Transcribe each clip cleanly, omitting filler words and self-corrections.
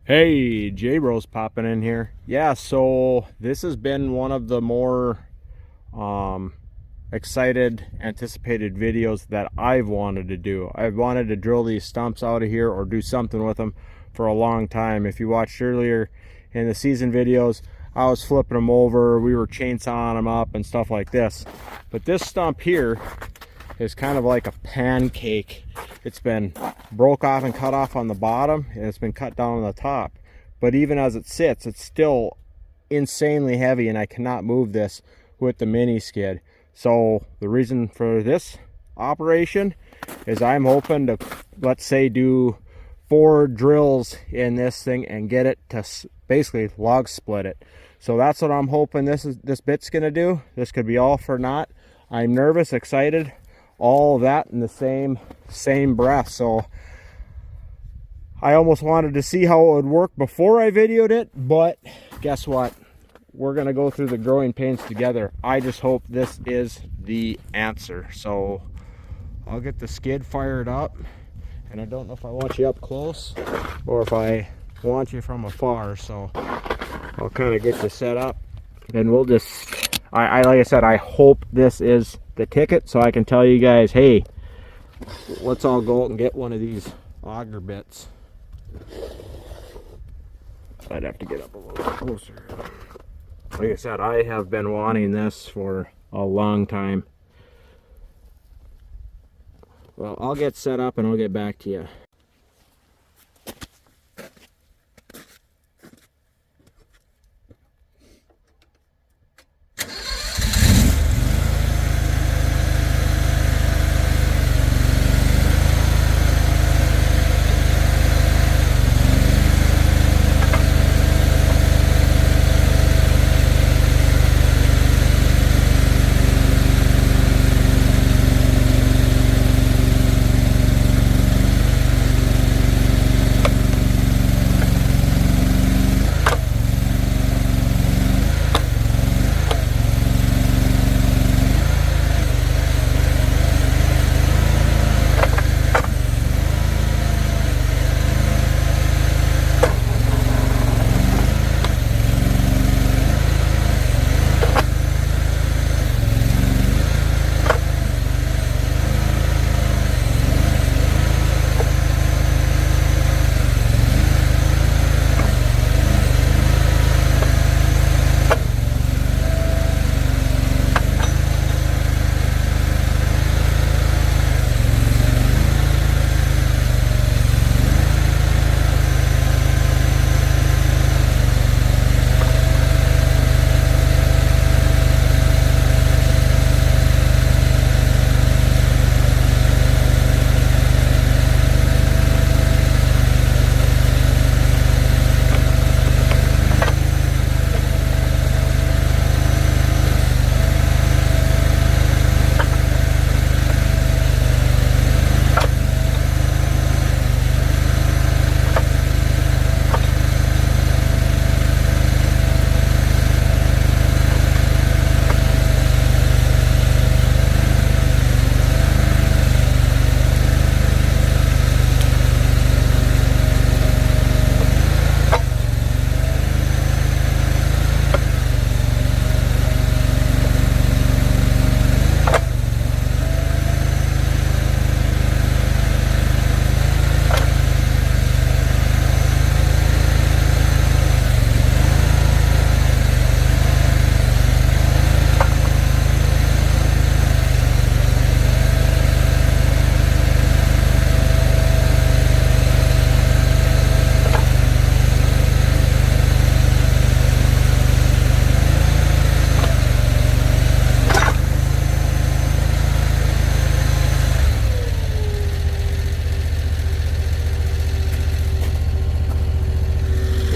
Hey, J-Bros popping in here. Yeah, so this has been one of the more excited, anticipated videos that I've wanted to do. I've wanted to drill these stumps out of here or do something with them for a long time. If you watched earlier in the season videos, I was flipping them over, we were chainsawing them up and stuff like this. But this stump here is kind of like a pancake. It's been broke off and cut off on the bottom, and it's been cut down on the top. But even as it sits, it's still insanely heavy, and I cannot move this with the mini skid. So the reason for this operation is I'm hoping to, let's say, do 4 drills in this thing and get it to basically log split it. So that's what I'm hoping this bit's gonna do. This could be all for naught. I'm nervous, excited, all that in the same breath. So I almost wanted to see how it would work before I videoed it, but guess what? We're gonna go through the growing pains together. I just hope this is the answer. So I'll get the skid fired up, and I don't know if I want you up close or if I want you from afar. So I'll kind of get you set up, and we'll just, like I said, I hope this is the ticket so I can tell you guys, hey, let's all go out and get one of these auger bits. I'd have to get up a little closer. Like I said, I have been wanting this for a long time. Well, I'll get set up and I'll get back to you.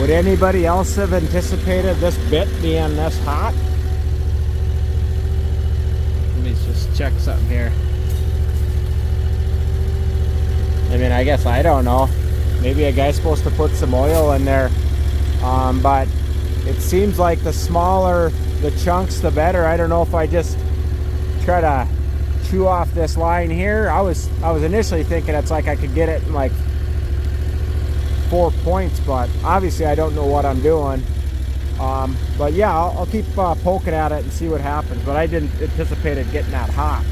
Would anybody else have anticipated this bit being this hot? Let me just check something here. I mean, I guess I don't know. Maybe a guy's supposed to put some oil in there. But it seems like the smaller the chunks, the better. I don't know if I just try to chew off this line here. I was initially thinking it's like I could get it in like 4 points, but obviously I don't know what I'm doing. But yeah, I'll keep poking at it and see what happens, but I didn't anticipate it getting that hot.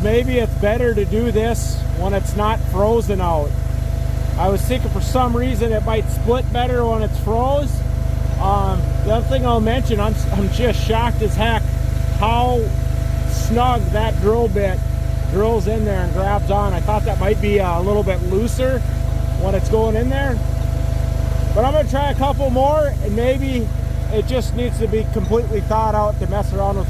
Maybe it's better to do this when it's not frozen out. I was thinking for some reason it might split better when it's froze. The other thing I'll mention, I'm just shocked as heck how snug that drill bit drills in there and grabs on. I thought that might be a little bit looser when it's going in there. But I'm going to try a couple more, and maybe it just needs to be completely thawed out to mess around with.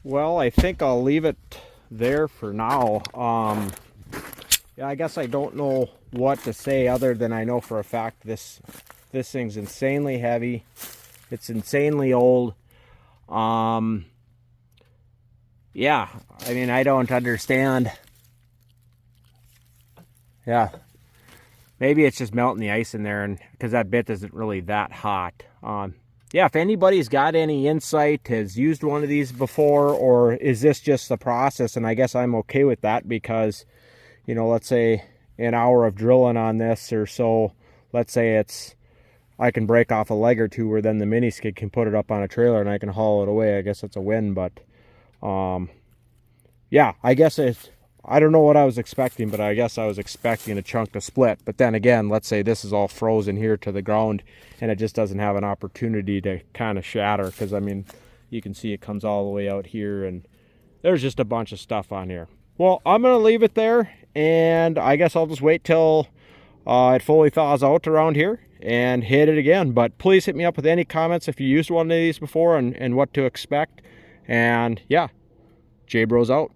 Well, I think I'll leave it there for now. Yeah, I guess I don't know what to say other than I know for a fact this thing's insanely heavy. It's insanely old. Yeah, I mean, I don't understand. Yeah, maybe it's just melting the ice in there, and because that bit isn't really that hot. Yeah, if anybody's got any insight, has used one of these before, or is this just the process? And I guess I'm okay with that because, you know, let's say an hour of drilling on this or so, let's say I can break off a leg or two where then the mini skid can put it up on a trailer and I can haul it away. I guess that's a win, but yeah, I guess I don't know what I was expecting, but I guess I was expecting a chunk to split. But then again, let's say this is all frozen here to the ground and it just doesn't have an opportunity to kind of shatter, because I mean, you can see it comes all the way out here and there's just a bunch of stuff on here. Well, I'm going to leave it there, and I guess I'll just wait till it fully thaws out around here and hit it again. But please hit me up with any comments if you used one of these before and what to expect. And yeah, J-Bros out.